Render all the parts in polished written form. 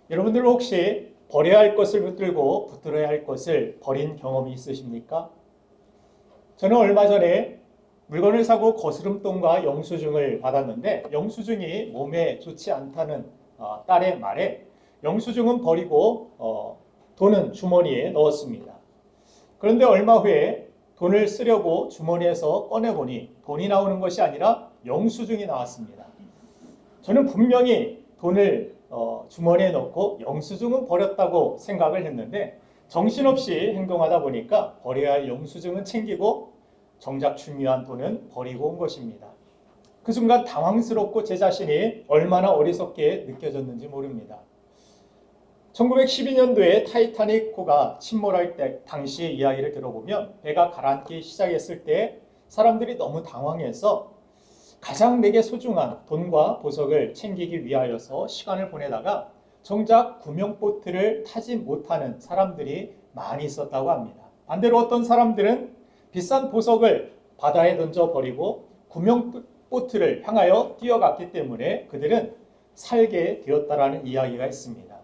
여러분들 혹시 버려야 할 것을 붙들고 붙들어야 할 것을 버린 경험이 있으십니까? 저는 얼마 전에 물건을 사고 거스름돈과 영수증을 받았는데 영수증이 몸에 좋지 않다는 딸의 말에 영수증은 버리고 돈은 주머니에 넣었습니다. 그런데 얼마 후에 돈을 쓰려고 주머니에서 꺼내보니 돈이 나오는 것이 아니라 영수증이 나왔습니다. 저는 분명히 돈을 주머니에 넣고 영수증은 버렸다고 생각을 했는데 정신없이 행동하다 보니까 버려야 할 영수증은 챙기고 정작 중요한 돈은 버리고 온 것입니다. 그 순간 당황스럽고 제 자신이 얼마나 어리석게 느껴졌는지 모릅니다. 1912년도에 타이타닉호가 침몰할 때 당시의 이야기를 들어보면 배가 가라앉기 시작했을 때 사람들이 너무 당황해서 가장 내게 소중한 돈과 보석을 챙기기 위하여서 시간을 보내다가 정작 구명보트를 타지 못하는 사람들이 많이 있었다고 합니다. 반대로 어떤 사람들은 비싼 보석을 바다에 던져버리고 구명보트를 향하여 뛰어갔기 때문에 그들은 살게 되었다라는 이야기가 있습니다.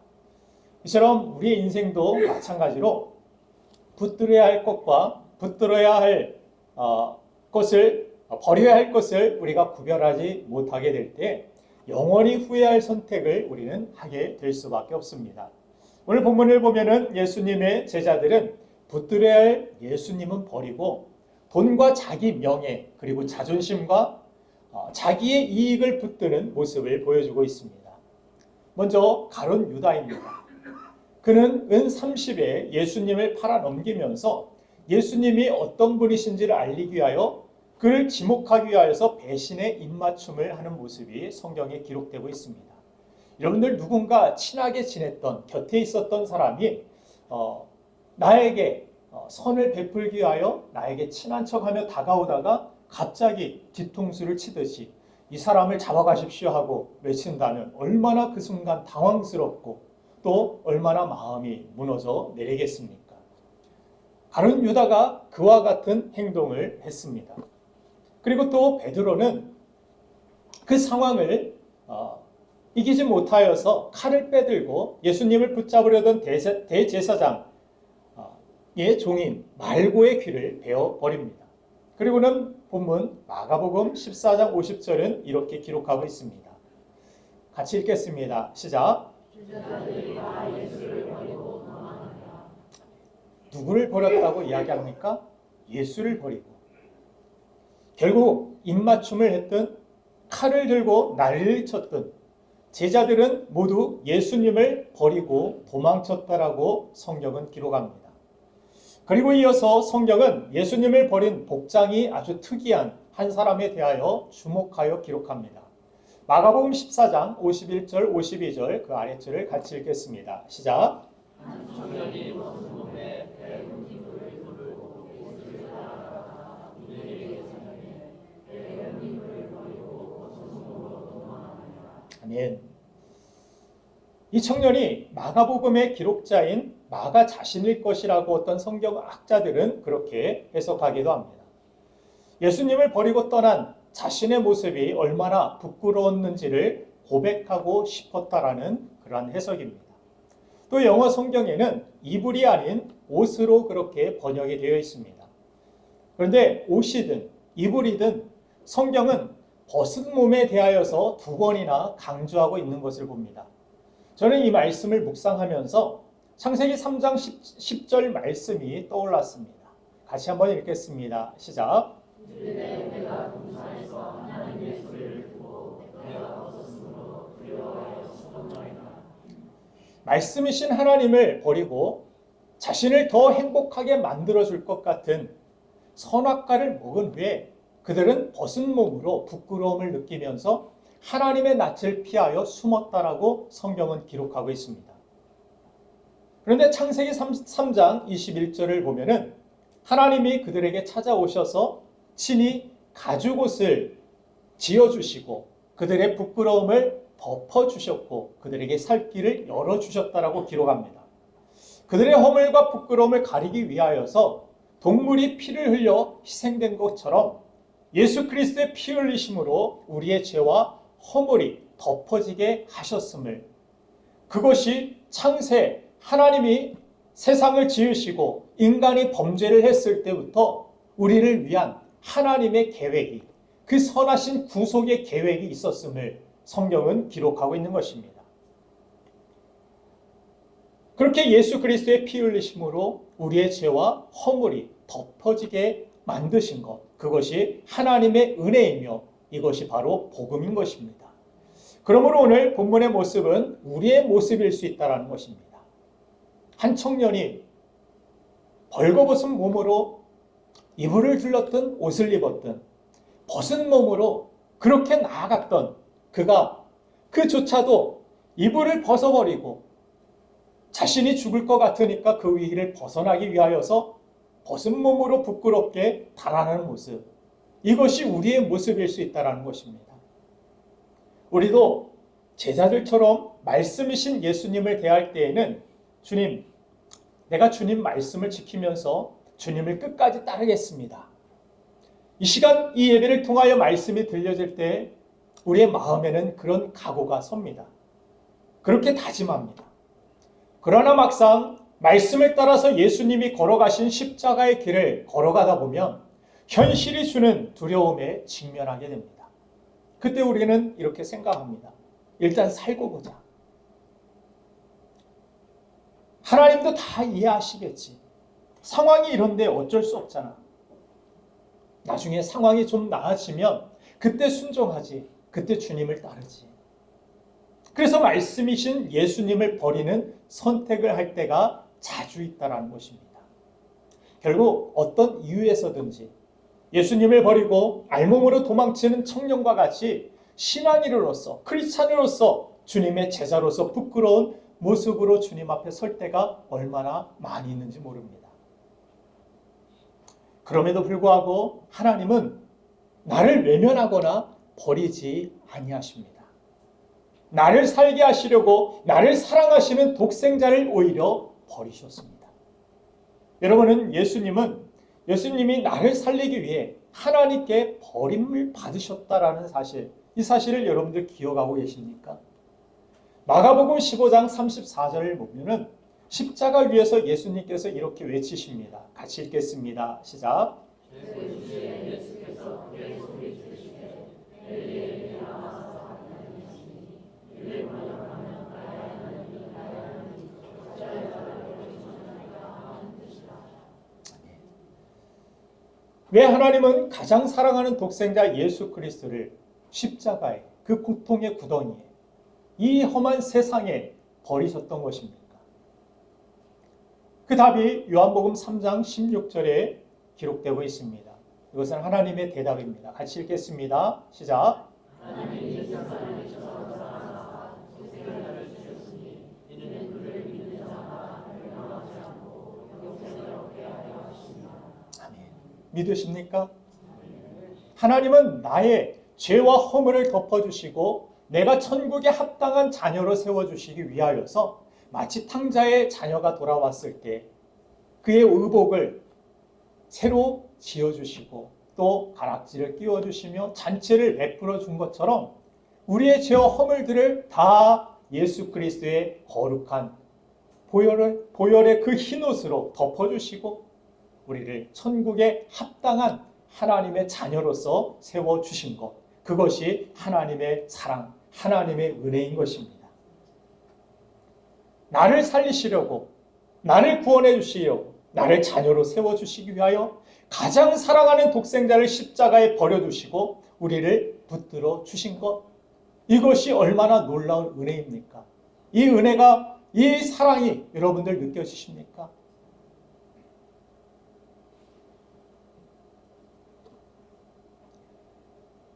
이처럼 우리의 인생도 마찬가지로 붙들어야 할 것과 붙들어야 할 것을 버려야 할 것을 우리가 구별하지 못하게 될 때 영원히 후회할 선택을 우리는 하게 될 수밖에 없습니다. 오늘 본문을 보면은 예수님의 제자들은 붙들어야 할 예수님은 버리고 돈과 자기 명예 그리고 자존심과 자기의 이익을 붙드는 모습을 보여주고 있습니다. 먼저 가룟 유다입니다. 그는 은 30에 예수님을 팔아 넘기면서 예수님이 어떤 분이신지를 알리기 위하여 그를 지목하기 위하여서 배신의 입맞춤을 하는 모습이 성경에 기록되고 있습니다. 여러분들 누군가 친하게 지냈던 곁에 있었던 사람이 나에게 선을 베풀기 위하여 나에게 친한 척하며 다가오다가 갑자기 뒤통수를 치듯이 이 사람을 잡아가십시오 하고 외친다면 얼마나 그 순간 당황스럽고 또 얼마나 마음이 무너져 내리겠습니까? 가룟 유다가 그와 같은 행동을 했습니다. 그리고 또 베드로는 그 상황을 이기지 못하여서 칼을 빼들고 예수님을 붙잡으려던 대제사장의 종인 말고의 귀를 베어버립니다. 그리고는 본문 마가복음 14장 50절은 이렇게 기록하고 있습니다. 같이 읽겠습니다. 시작. 누구를 버렸다고 이야기합니까? 예수를 버리고 결국 입맞춤을 했든 칼을 들고 난리를 쳤든 제자들은 모두 예수님을 버리고 도망쳤다라고 성경은 기록합니다. 그리고 이어서 성경은 예수님을 버린 복장이 아주 특이한 한 사람에 대하여 주목하여 기록합니다. 마가복음 14장 51절 52절 그 아래줄을 같이 읽겠습니다. 시작. 아멘. 이 청년이 마가복음의 기록자인 마가 자신일 것이라고 어떤 성경학자들은 그렇게 해석하기도 합니다. 예수님을 버리고 떠난 자신의 모습이 얼마나 부끄러웠는지를 고백하고 싶었다라는 그러한 해석입니다. 또 영어 성경에는 이불이 아닌 옷으로 그렇게 번역이 되어 있습니다. 그런데 옷이든 이불이든 성경은 벗은 몸에 대하여서 두 번이나 강조하고 있는 것을 봅니다. 저는 이 말씀을 묵상하면서 창세기 3장 10절 말씀이 떠올랐습니다. 같이 한번 읽겠습니다. 시작. 말씀이신 하나님을 버리고 자신을 더 행복하게 만들어줄 것 같은 선악과를 먹은 후에 그들은 벗은 몸으로 부끄러움을 느끼면서 하나님의 낯을 피하여 숨었다라고 성경은 기록하고 있습니다. 그런데 창세기 3장 21절을 보면은 하나님이 그들에게 찾아오셔서 친히 가죽옷을 지어주시고 그들의 부끄러움을 덮어주셨고 그들에게 살 길을 열어주셨다라고 기록합니다. 그들의 허물과 부끄러움을 가리기 위하여서 동물이 피를 흘려 희생된 것처럼 예수 그리스도의 피 흘리심으로 우리의 죄와 허물이 덮어지게 하셨음을 그것이 창세, 하나님이 세상을 지으시고 인간이 범죄를 했을 때부터 우리를 위한 하나님의 계획이, 그 선하신 구속의 계획이 있었음을 성경은 기록하고 있는 것입니다. 그렇게 예수 그리스도의 피 흘리심으로 우리의 죄와 허물이 덮어지게 만드신 것, 그것이 하나님의 은혜이며 이것이 바로 복음인 것입니다. 그러므로 오늘 본문의 모습은 우리의 모습일 수 있다는 것입니다. 한 청년이 벌거벗은 몸으로 이불을 둘렀던 옷을 입었던 벗은 몸으로 그렇게 나아갔던 그가 그조차도 이불을 벗어버리고 자신이 죽을 것 같으니까 그 위기를 벗어나기 위하여서 벗은 몸으로 부끄럽게 달아나는 모습, 이것이 우리의 모습일 수 있다는 것입니다. 우리도 제자들처럼 말씀이신 예수님을 대할 때에는 주님, 내가 주님 말씀을 지키면서 주님을 끝까지 따르겠습니다. 이 시간 이 예배를 통하여 말씀이 들려질 때 우리의 마음에는 그런 각오가 섭니다. 그렇게 다짐합니다. 그러나 막상 말씀을 따라서 예수님이 걸어가신 십자가의 길을 걸어가다 보면 현실이 주는 두려움에 직면하게 됩니다. 그때 우리는 이렇게 생각합니다. 일단 살고 보자. 하나님도 다 이해하시겠지. 상황이 이런데 어쩔 수 없잖아. 나중에 상황이 좀 나아지면 그때 순종하지. 그때 주님을 따르지. 그래서 말씀이신 예수님을 버리는 선택을 할 때가 자주 있다는 것입니다. 결국 어떤 이유에서든지 예수님을 버리고 알몸으로 도망치는 청년과 같이 신앙인으로서, 크리스찬으로서, 주님의 제자로서 부끄러운 모습으로 주님 앞에 설 때가 얼마나 많이 있는지 모릅니다. 그럼에도 불구하고 하나님은 나를 외면하거나 버리지 아니하십니다. 나를 살게 하시려고 나를 사랑하시는 독생자를 오히려 버리셨습니다. 여러분은 예수님이 나를 살리기 위해 하나님께 버림을 받으셨다라는 사실, 이 사실을 여러분들 기억하고 계십니까? 마가복음 15장 34절을 보면은 십자가 위에서 예수님께서 이렇게 외치십니다. 같이 읽겠습니다. 시작. 왜 하나님은 가장 사랑하는 독생자 예수 그리스도를 십자가에, 그 고통의 구덩이에, 이 험한 세상에 버리셨던 것입니까? 그 답이 요한복음 3장 16절에 기록되고 있습니다. 이것은 하나님의 대답입니다. 같이 읽겠습니다. 시작. 아멘. 믿으십니까? 하나님은 나의 죄와 허물을 덮어주시고 내가 천국에 합당한 자녀로 세워주시기 위하여서 마치 탕자의 자녀가 돌아왔을 때 그의 의복을 새로 지어주시고 또 가락지를 끼워주시며 잔치를 베풀어 준 것처럼 우리의 죄와 허물들을 다 예수 그리스도의 거룩한 보혈의 그 흰옷으로 덮어주시고 우리를 천국에 합당한 하나님의 자녀로서 세워주신 것, 그것이 하나님의 사랑, 하나님의 은혜인 것입니다. 나를 살리시려고, 나를 구원해 주시려고, 나를 자녀로 세워주시기 위하여 가장 사랑하는 독생자를 십자가에 버려두시고 우리를 붙들어 주신 것, 이것이 얼마나 놀라운 은혜입니까? 이 은혜가, 이 사랑이 여러분들 느껴지십니까?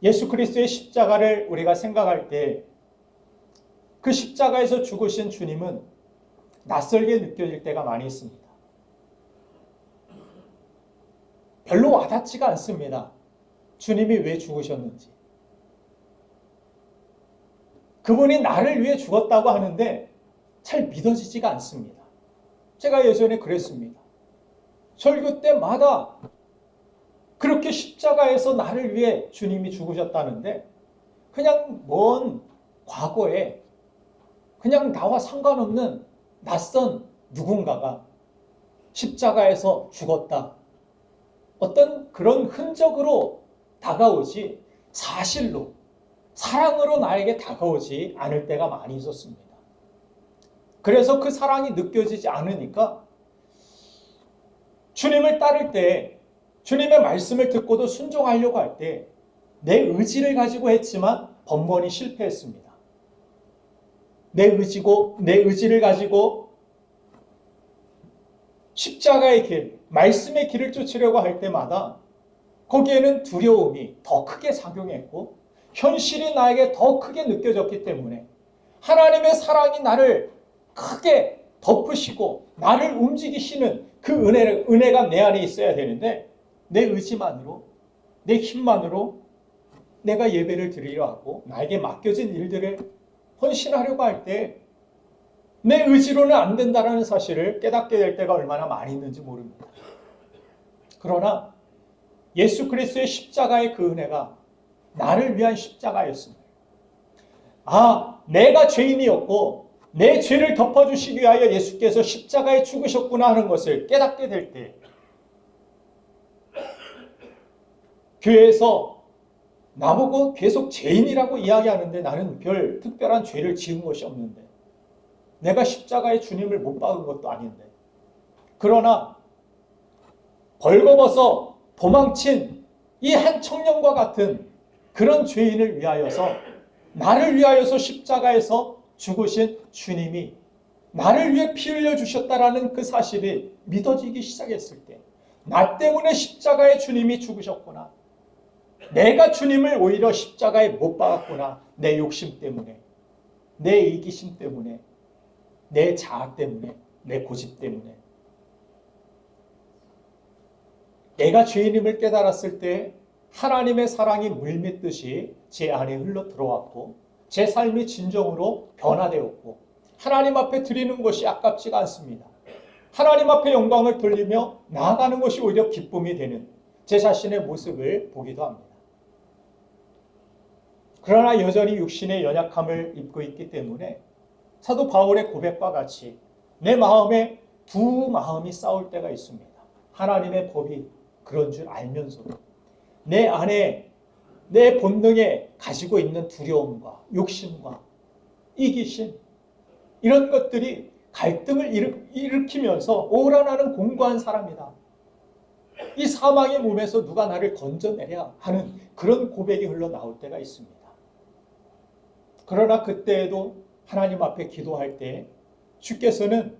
예수 그리스도의 십자가를 우리가 생각할 때 그 십자가에서 죽으신 주님은 낯설게 느껴질 때가 많이 있습니다. 별로 와닿지가 않습니다. 주님이 왜 죽으셨는지. 그분이 나를 위해 죽었다고 하는데 잘 믿어지지가 않습니다. 제가 예전에 그랬습니다. 설교 때마다 그렇게 십자가에서 나를 위해 주님이 죽으셨다는데 그냥 먼 과거에 그냥 나와 상관없는 낯선 누군가가 십자가에서 죽었다. 어떤 그런 흔적으로 다가오지 사실로 사랑으로 나에게 다가오지 않을 때가 많이 있었습니다. 그래서 그 사랑이 느껴지지 않으니까 주님을 따를 때 주님의 말씀을 듣고도 순종하려고 할 때 내 의지를 가지고 했지만 번번이 실패했습니다. 내 의지를 가지고 십자가의 길, 말씀의 길을 쫓으려고 할 때마다 거기에는 두려움이 더 크게 작용했고 현실이 나에게 더 크게 느껴졌기 때문에 하나님의 사랑이 나를 크게 덮으시고 나를 움직이시는 그 은혜가 내 안에 있어야 되는데 내 의지만으로, 내 힘만으로 내가 예배를 드리려 하고 나에게 맡겨진 일들을 헌신하려고 할 때 내 의지로는 안 된다는 사실을 깨닫게 될 때가 얼마나 많이 있는지 모릅니다. 그러나 예수 그리스도의 십자가의 그 은혜가 나를 위한 십자가였습니다. 내가 죄인이었고 내 죄를 덮어주시기 위하여 예수께서 십자가에 죽으셨구나 하는 것을 깨닫게 될 때 교회에서 나보고 계속 죄인이라고 이야기하는데 나는 별 특별한 죄를 지은 것이 없는데 내가 십자가에 주님을 못 박은 것도 아닌데 그러나 벌거벗어 도망친 이 한 청년과 같은 그런 죄인을 위하여서 나를 위하여서 십자가에서 죽으신 주님이 나를 위해 피 흘려 주셨다라는 그 사실이 믿어지기 시작했을 때 나 때문에 십자가에 주님이 죽으셨구나. 내가 주님을 오히려 십자가에 못 박았구나. 내 욕심 때문에, 내 이기심 때문에, 내 자아 때문에, 내 고집 때문에. 내가 죄인임을 깨달았을 때 하나님의 사랑이 물밀듯이 제 안에 흘러 들어왔고 제 삶이 진정으로 변화되었고 하나님 앞에 드리는 것이 아깝지가 않습니다. 하나님 앞에 영광을 돌리며 나아가는 것이 오히려 기쁨이 되는 제 자신의 모습을 보기도 합니다. 그러나 여전히 육신의 연약함을 입고 있기 때문에 사도 바울의 고백과 같이 내 마음에 두 마음이 싸울 때가 있습니다. 하나님의 법이 그런 줄 알면서도 내 안에 내 본능에 가지고 있는 두려움과 욕심과 이기심 이런 것들이 갈등을 일으키면서 오라 나는 공고한 사람이다. 이 사망의 몸에서 누가 나를 건져내랴 하는 그런 고백이 흘러나올 때가 있습니다. 그러나 그때에도 하나님 앞에 기도할 때 주께서는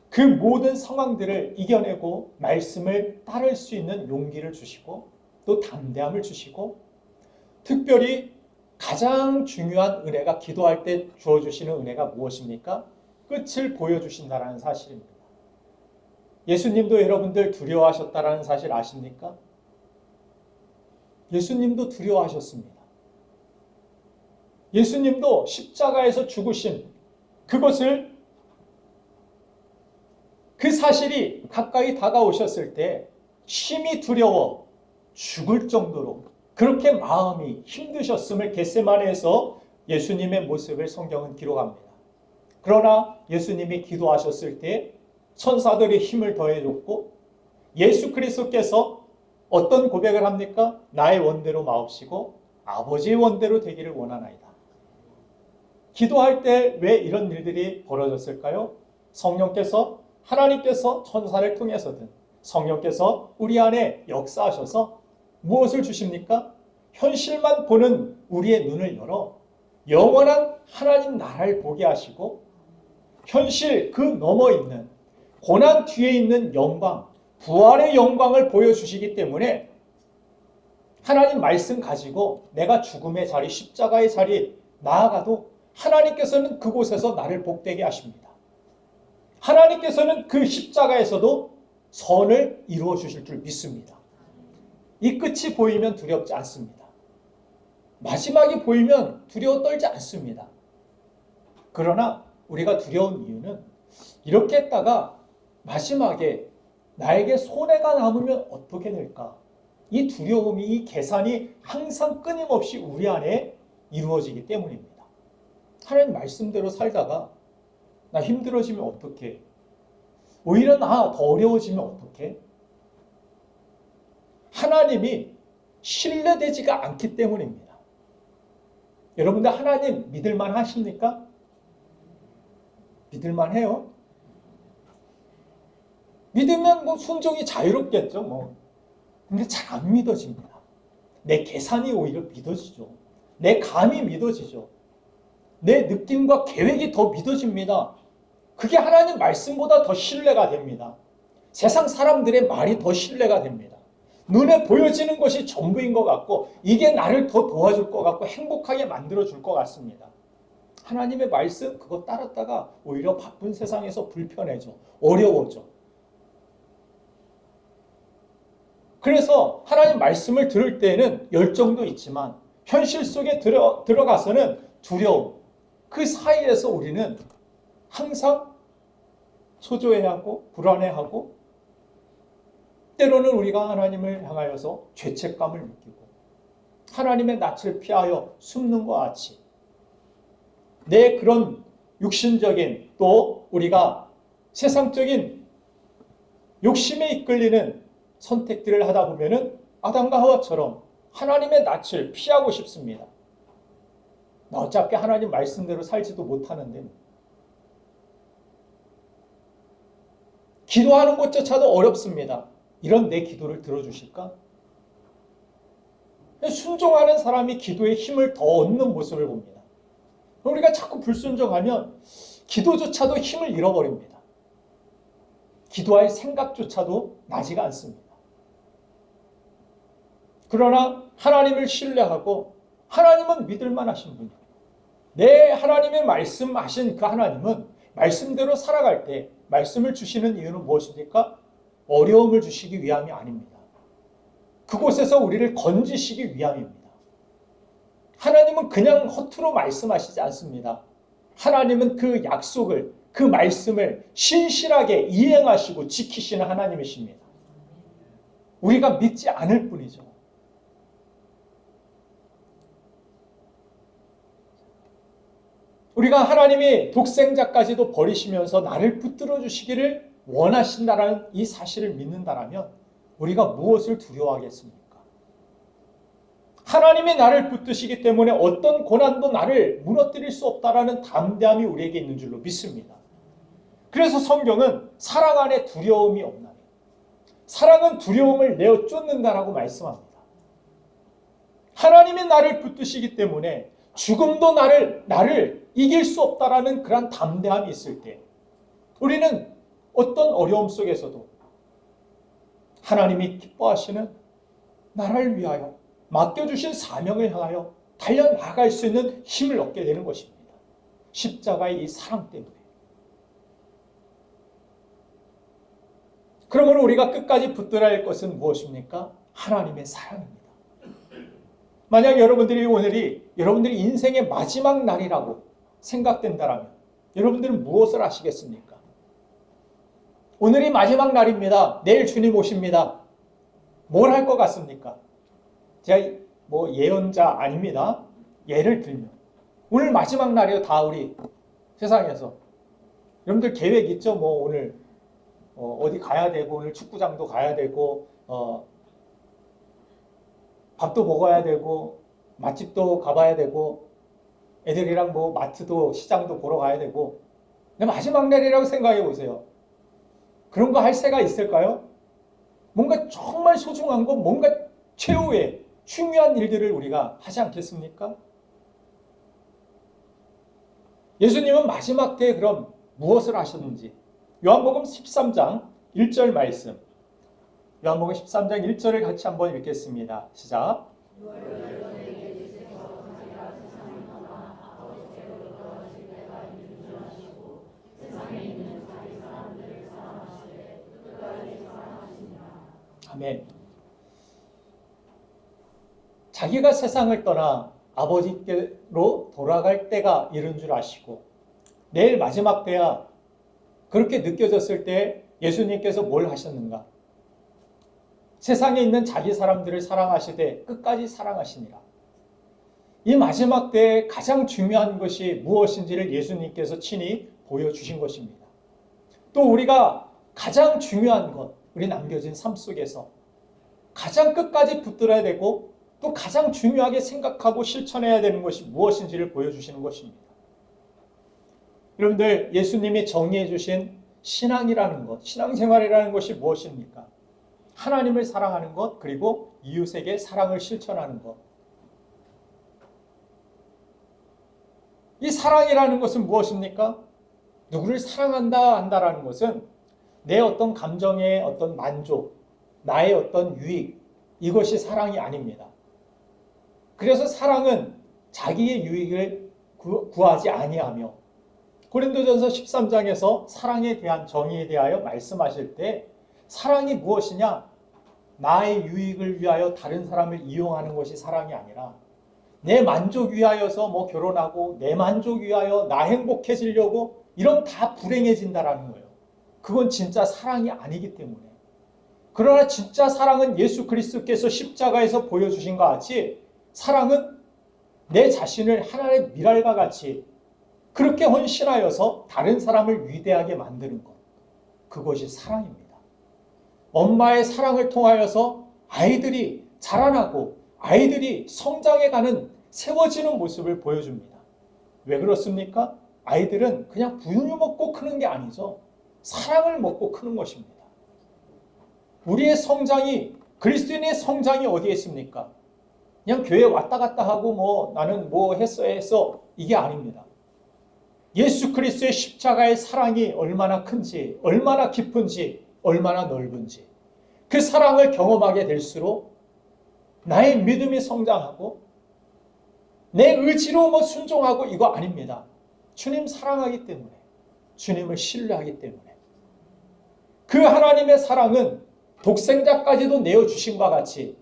그 모든 상황들을 이겨내고 말씀을 따를 수 있는 용기를 주시고 또 담대함을 주시고 특별히 가장 중요한 은혜가 기도할 때 주어주시는 은혜가 무엇입니까? 끝을 보여주신다는 사실입니다. 예수님도 여러분들 두려워하셨다는 사실 아십니까? 예수님도 두려워하셨습니다. 예수님도 십자가에서 죽으신 그것을 그 사실이 가까이 다가오셨을 때 심히 두려워 죽을 정도로 그렇게 마음이 힘드셨음을 겟세마네에서 예수님의 모습을 성경은 기록합니다. 그러나 예수님이 기도하셨을 때 천사들이 힘을 더해줬고 예수 그리스도께서 어떤 고백을 합니까? 나의 원대로 마옵시고 아버지의 원대로 되기를 원하나이다. 기도할 때 왜 이런 일들이 벌어졌을까요? 하나님께서 천사를 통해서든 성령께서 우리 안에 역사하셔서 무엇을 주십니까? 현실만 보는 우리의 눈을 열어 영원한 하나님 나라를 보게 하시고 현실 그 너머 있는 고난 뒤에 있는 영광, 부활의 영광을 보여주시기 때문에 하나님 말씀 가지고 내가 죽음의 자리, 십자가의 자리 나아가도 하나님께서는 그곳에서 나를 복되게 하십니다. 하나님께서는 그 십자가에서도 선을 이루어 주실 줄 믿습니다. 이 끝이 보이면 두렵지 않습니다. 마지막이 보이면 두려워 떨지 않습니다. 그러나 우리가 두려운 이유는 이렇게 했다가 마지막에 나에게 손해가 남으면 어떻게 될까? 이 두려움이, 이 계산이 항상 끊임없이 우리 안에 이루어지기 때문입니다. 하나님 말씀대로 살다가 나 힘들어지면 어떡해? 오히려 나 더 어려워지면 어떡해? 하나님이 신뢰되지가 않기 때문입니다. 여러분들 하나님 믿을만 하십니까? 믿을만 해요? 믿으면 뭐 순종이 자유롭겠죠. 뭐. 근데 잘 안 믿어집니다. 내 계산이 오히려 믿어지죠. 내 감이 믿어지죠. 내 느낌과 계획이 더 믿어집니다. 그게 하나님 말씀보다 더 신뢰가 됩니다. 세상 사람들의 말이 더 신뢰가 됩니다. 눈에 보여지는 것이 전부인 것 같고 이게 나를 더 도와줄 것 같고 행복하게 만들어줄 것 같습니다. 하나님의 말씀 그거 따랐다가 오히려 바쁜 세상에서 불편해져. 어려워져. 그래서 하나님 말씀을 들을 때에는 열정도 있지만 현실 속에 들어가서는 두려움. 그 사이에서 우리는 항상 초조해하고 불안해하고 때로는 우리가 하나님을 향하여서 죄책감을 느끼고 하나님의 낯을 피하여 숨는 것 같이 내 그런 육신적인 또 우리가 세상적인 욕심에 이끌리는 선택들을 하다 보면은 아담과 하와처럼 하나님의 낯을 피하고 싶습니다. 나 어차피 하나님 말씀대로 살지도 못하는데 기도하는 것조차도 어렵습니다. 이런 내 기도를 들어주실까? 순종하는 사람이 기도에 힘을 더 얻는 모습을 봅니다. 우리가 자꾸 불순종하면 기도조차도 힘을 잃어버립니다. 기도할 생각조차도 나지가 않습니다. 그러나 하나님을 신뢰하고 하나님은 믿을만 하신 분이에요. 내 하나님의 말씀하신 그 하나님은 말씀대로 살아갈 때 말씀을 주시는 이유는 무엇입니까? 어려움을 주시기 위함이 아닙니다. 그곳에서 우리를 건지시기 위함입니다. 하나님은 그냥 허투루 말씀하시지 않습니다. 하나님은 그 약속을, 그 말씀을 신실하게 이행하시고 지키시는 하나님이십니다. 우리가 믿지 않을 뿐이죠. 우리가 하나님이 독생자까지도 버리시면서 나를 붙들어 주시기를 원하신다라는 이 사실을 믿는다라면 우리가 무엇을 두려워하겠습니까? 하나님이 나를 붙드시기 때문에 어떤 고난도 나를 무너뜨릴 수 없다라는 담대함이 우리에게 있는 줄로 믿습니다. 그래서 성경은 사랑 안에 두려움이 없나니 사랑은 두려움을 내어 쫓는다라고 말씀합니다. 하나님이 나를 붙드시기 때문에 죽음도 나를 이길 수 없다라는 그런 담대함이 있을 때 우리는 어떤 어려움 속에서도 하나님이 기뻐하시는 나라를 위하여 맡겨주신 사명을 향하여 달려나갈 수 있는 힘을 얻게 되는 것입니다. 십자가의 이 사랑 때문에. 그러므로 우리가 끝까지 붙들어야 할 것은 무엇입니까? 하나님의 사랑입니다. 만약 오늘이 여러분들이 인생의 마지막 날이라고 생각된다면 여러분들은 무엇을 하시겠습니까? 오늘이 마지막 날입니다. 내일 주님 오십니다. 뭘 할 것 같습니까? 제가 뭐 예언자 아닙니다. 예를 들면 오늘 마지막 날이에요. 다 우리 세상에서. 여러분들 계획 있죠? 뭐 오늘 어디 가야 되고 오늘 축구장도 가야 되고 밥도 먹어야 되고 맛집도 가봐야 되고 애들이랑 뭐 마트도 시장도 보러 가야 되고 근데 마지막 날이라고 생각해 보세요. 그런 거 할 새가 있을까요? 뭔가 정말 소중한 거 뭔가 최후의 중요한 일들을 우리가 하지 않겠습니까? 예수님은 마지막 때에 그럼 무엇을 하셨는지 요한복음 13장 1절 말씀 요한복음 13장 1절을 같이 한번 읽겠습니다. 시작. 아멘. 자기가 세상을 떠나 아버지께로 돌아갈 때가 이른 줄 아시고 내일 마지막 때야 그렇게 느껴졌을 때 예수님께서 뭘 하셨는가? 세상에 있는 자기 사람들을 사랑하시되 끝까지 사랑하시니라. 이 마지막 때에 가장 중요한 것이 무엇인지를 예수님께서 친히 보여주신 것입니다. 또 우리가 가장 중요한 것, 우리 남겨진 삶 속에서 가장 끝까지 붙들어야 되고 또 가장 중요하게 생각하고 실천해야 되는 것이 무엇인지를 보여주시는 것입니다. 여러분들, 예수님이 정의해 주신 신앙이라는 것, 신앙생활이라는 것이 무엇입니까? 하나님을 사랑하는 것, 그리고 이웃에게 사랑을 실천하는 것. 이 사랑이라는 것은 무엇입니까? 누구를 사랑한다 한다라는 것은 내 어떤 감정의 어떤 만족, 나의 어떤 유익, 이것이 사랑이 아닙니다. 그래서 사랑은 자기의 유익을 구하지 아니하며, 고린도전서 13장에서 사랑에 대한 정의에 대하여 말씀하실 때 사랑이 무엇이냐? 나의 유익을 위하여 다른 사람을 이용하는 것이 사랑이 아니라 내 만족 위하여서 뭐 결혼하고 내 만족 위하여 나 행복해지려고 이런 다 불행해진다라는 거예요. 그건 진짜 사랑이 아니기 때문에. 그러나 진짜 사랑은 예수 그리스도께서 십자가에서 보여주신 것 같이 사랑은 내 자신을 하나님의 미랄과 같이 그렇게 헌신하여서 다른 사람을 위대하게 만드는 것. 그것이 사랑입니다. 엄마의 사랑을 통하여서 아이들이 자라나고 아이들이 성장해가는 세워지는 모습을 보여줍니다. 왜 그렇습니까? 아이들은 그냥 분유 먹고 크는 게 아니죠. 사랑을 먹고 크는 것입니다. 우리의 성장이, 그리스도인의 성장이 어디에 있습니까? 그냥 교회 왔다 갔다 하고 뭐 나는 뭐 했어 이게 아닙니다. 예수 그리스도의 십자가의 사랑이 얼마나 큰지, 얼마나 깊은지, 얼마나 넓은지 그 사랑을 경험하게 될수록 나의 믿음이 성장하고 내 의지로 뭐 순종하고 이거 아닙니다. 주님 사랑하기 때문에, 주님을 신뢰하기 때문에. 그 하나님의 사랑은 독생자까지도 내어주신과 같이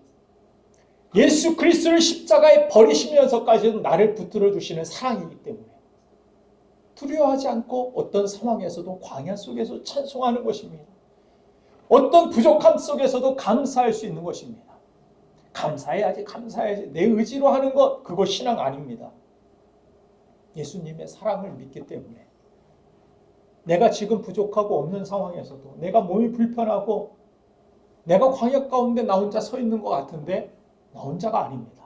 예수 그리스도를 십자가에 버리시면서까지도 나를 붙들어 주시는 사랑이기 때문에 두려워하지 않고 어떤 상황에서도 광야 속에서 찬송하는 것입니다. 어떤 부족함 속에서도 감사할 수 있는 것입니다. 감사해야지. 내 의지로 하는 것, 그거 신앙 아닙니다. 예수님의 사랑을 믿기 때문에 내가 지금 부족하고 없는 상황에서도 내가 몸이 불편하고 내가 광야 가운데 나 혼자 서 있는 것 같은데 나 혼자가 아닙니다.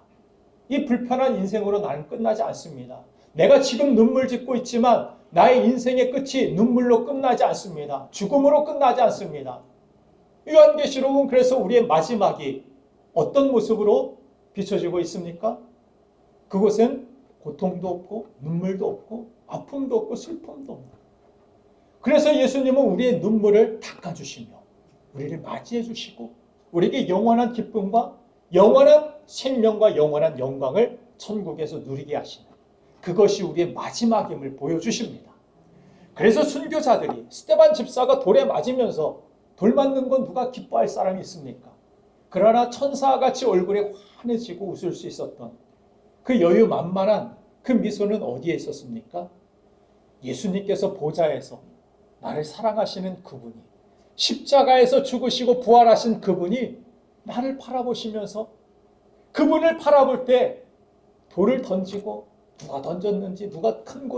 이 불편한 인생으로 나는 끝나지 않습니다. 내가 지금 눈물 짓고 있지만 나의 인생의 끝이 눈물로 끝나지 않습니다. 죽음으로 끝나지 않습니다. 요한계시록은 그래서 우리의 마지막이 어떤 모습으로 비춰지고 있습니까? 그곳은 고통도 없고 눈물도 없고 아픔도 없고 슬픔도 없는. 그래서 예수님은 우리의 눈물을 닦아주시며 우리를 맞이해 주시고 우리에게 영원한 기쁨과 영원한 생명과 영원한 영광을 천국에서 누리게 하시는 그것이 우리의 마지막임을 보여주십니다. 그래서 순교자들이 스데반 집사가 돌에 맞으면서 돌 맞는 건 누가 기뻐할 사람이 있습니까? 그러나 천사같이 얼굴에 환해지고 웃을 수 있었던 그 여유 만만한 그 미소는 어디에 있었습니까? 예수님께서 보좌에서 나를 사랑하시는 그분이, 십자가에서 죽으시고 부활하신 그분이 나를 바라보시면서 그분을 바라볼 때 돌을 던지고 누가 던졌는지, 누가 큰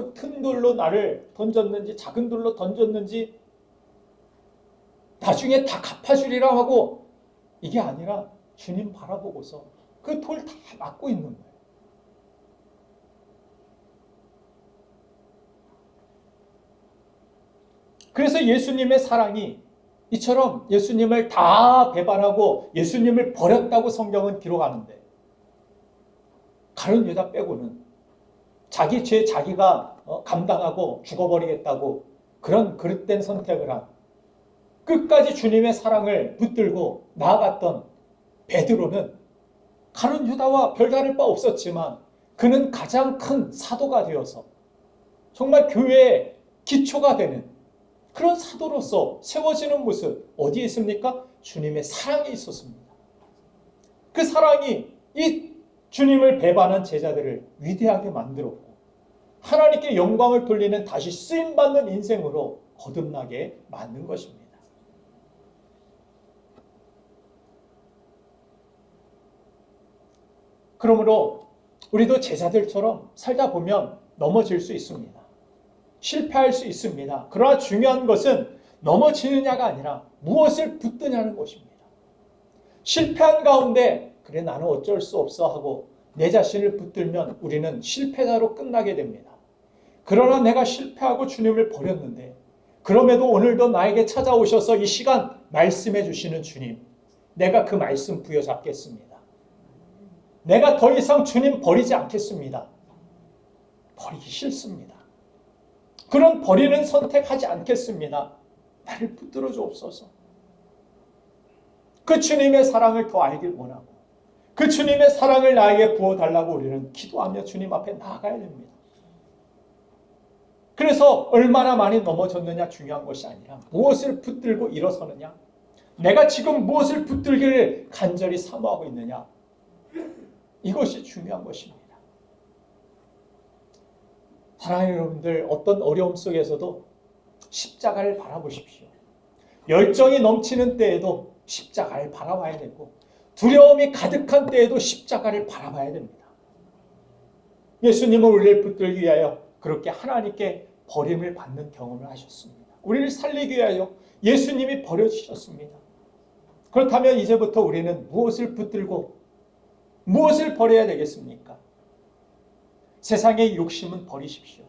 돌로 나를 던졌는지, 작은 돌로 던졌는지 나중에 다 갚아주리라 하고 이게 아니라 주님 바라보고서 그 돌 다 맞고 있는 거예요. 그래서 예수님의 사랑이 이처럼 예수님을 다 배반하고 예수님을 버렸다고 성경은 기록하는데 가룟 유다 빼고는 자기 죄 자기가 감당하고 죽어버리겠다고 그런 그릇된 선택을 한 끝까지 주님의 사랑을 붙들고 나아갔던 베드로는 가룟 유다와 별다를 바 없었지만 그는 가장 큰 사도가 되어서 정말 교회의 기초가 되는 그런 사도로서 세워지는 모습 어디에 있습니까? 주님의 사랑이 있었습니다. 그 사랑이 이 주님을 배반한 제자들을 위대하게 만들었고 하나님께 영광을 돌리는 다시 쓰임받는 인생으로 거듭나게 만든 것입니다. 그러므로 우리도 제자들처럼 살다 보면 넘어질 수 있습니다. 실패할 수 있습니다. 그러나 중요한 것은 넘어지느냐가 아니라 무엇을 붙드냐는 것입니다. 실패한 가운데 그래 나는 어쩔 수 없어 하고 내 자신을 붙들면 우리는 실패자로 끝나게 됩니다. 그러나 내가 실패하고 주님을 버렸는데 그럼에도 오늘도 나에게 찾아오셔서 이 시간 말씀해 주시는 주님, 내가 그 말씀 부여잡겠습니다. 내가 더 이상 주님 버리지 않겠습니다. 버리기 싫습니다. 그런 버리는 선택하지 않겠습니다. 나를 붙들어 주옵소서. 그 주님의 사랑을 더 알길 원하고 그 주님의 사랑을 나에게 부어달라고 우리는 기도하며 주님 앞에 나아가야 됩니다. 그래서 얼마나 많이 넘어졌느냐 중요한 것이 아니라 무엇을 붙들고 일어서느냐, 내가 지금 무엇을 붙들기를 간절히 사모하고 있느냐, 이것이 중요한 것입니다. 사랑하는 여러분들, 어떤 어려움 속에서도 십자가를 바라보십시오. 열정이 넘치는 때에도 십자가를 바라봐야 되고 두려움이 가득한 때에도 십자가를 바라봐야 됩니다. 예수님은 우리를 붙들기 위하여 그렇게 하나님께 버림을 받는 경험을 하셨습니다. 우리를 살리기 위하여 예수님이 버려주셨습니다. 그렇다면 이제부터 우리는 무엇을 붙들고 무엇을 버려야 되겠습니까? 세상의 욕심은 버리십시오.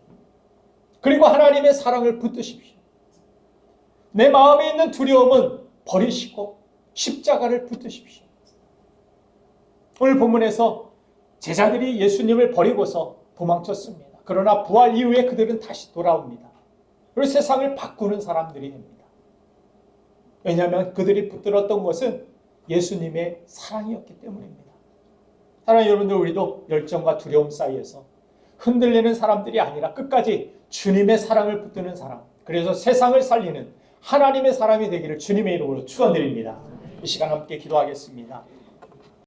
그리고 하나님의 사랑을 붙드십시오. 내 마음에 있는 두려움은 버리시고 십자가를 붙드십시오. 오늘 본문에서 제자들이 예수님을 버리고서 도망쳤습니다. 그러나 부활 이후에 그들은 다시 돌아옵니다. 그리고 세상을 바꾸는 사람들이 됩니다. 왜냐하면 그들이 붙들었던 것은 예수님의 사랑이었기 때문입니다. 사랑하는 여러분들, 우리도 열정과 두려움 사이에서 흔들리는 사람들이 아니라 끝까지 주님의 사랑을 붙드는 사람, 그래서 세상을 살리는 하나님의 사람이 되기를 주님의 이름으로 축원드립니다. 이 시간 함께 기도하겠습니다.